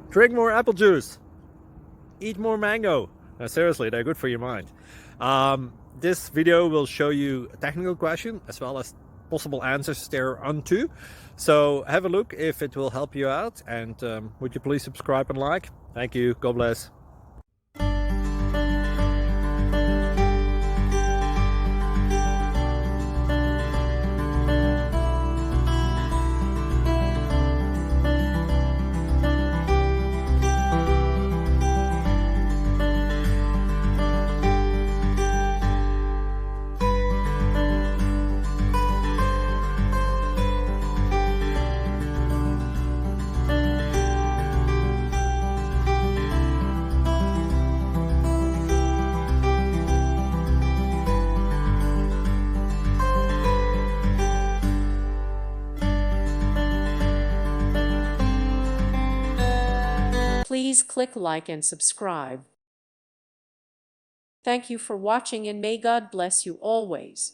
Drink more apple juice. Eat more mango. Seriously, they're good for your mind. This video will show you a technical question as well as possible answers thereunto. So have a look if it will help you out, and would you please subscribe and like? Thank you. God bless. Please click like and subscribe. Thank you for watching, and may God bless you always.